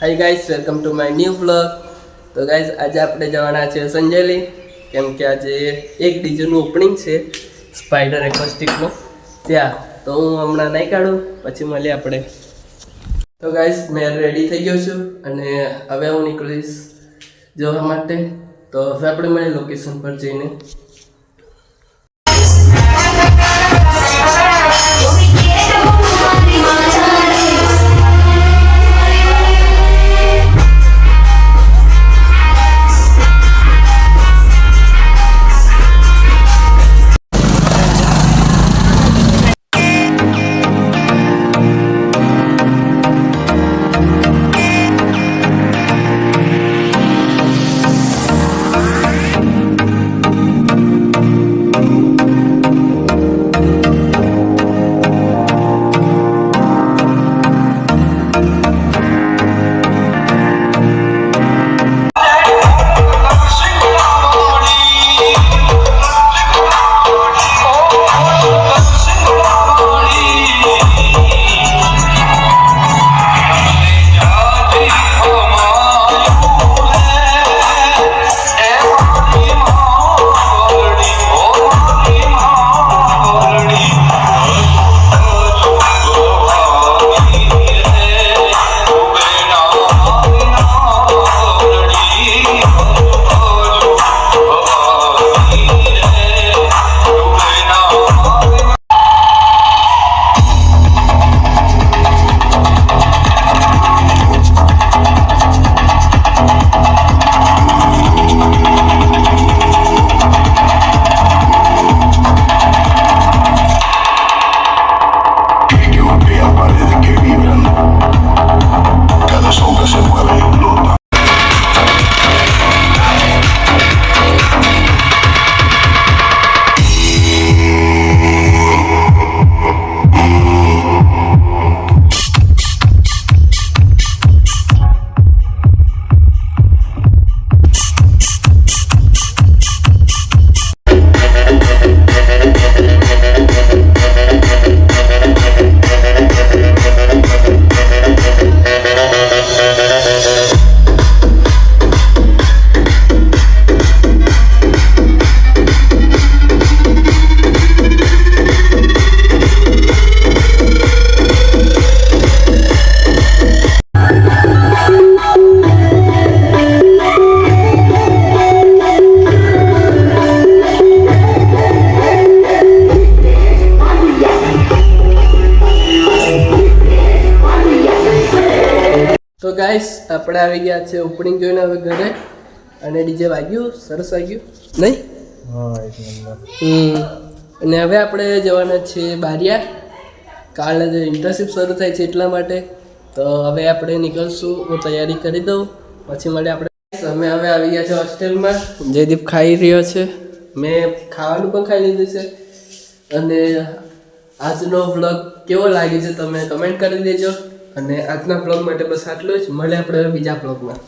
Hi guys, welcome to my new vlog. તો guys, આજે આપણે જવાના છે સંજેલી, કેમ કે આજે એક ડીજેનું ઓપનિંગ છે સ્પાઈડર એકોસ્ટિકનું ત્યાં. તો હું હમણાં નહીં કાઢું, પછી મળીએ આપણે. તો ગાઈસ, મેં રેડી થઈ ગયો છું અને હવે હું નીકળીશ જવા માટે. તો હવે આપણે મળીએ લોકેશન પર જઈને. તો ગાઈસ, આપણે આવી ગયા છે ઓપનિંગ જોઈને હવે ઘરે. અને ડીજે વાગ્યું, સરસ વાગ્યું નહીં? હા, એક નંબર. અને હવે આપણે જવાના છીએ બારિયા. કાલે જે ઇન્ટર્નશિપ શરૂ થાય છે એટલા માટે. તો હવે આપણે નીકળશું, હું તૈયારી કરી દઉં, પછી મળે આપણે. અમે હવે આવી ગયા છે હોસ્ટેલમાં. જયદીપ ખાઈ રહ્યો છે, મેં ખાવાનું પણ ખાઈ લીધું છે. અને આજનો વ્લોગ કેવો લાગે છે તમે કમેન્ટ કરી દેજો. અને આજના વ્લોગ માટે બસ આટલું જ. મળે આપણે બીજા વ્લોગમાં.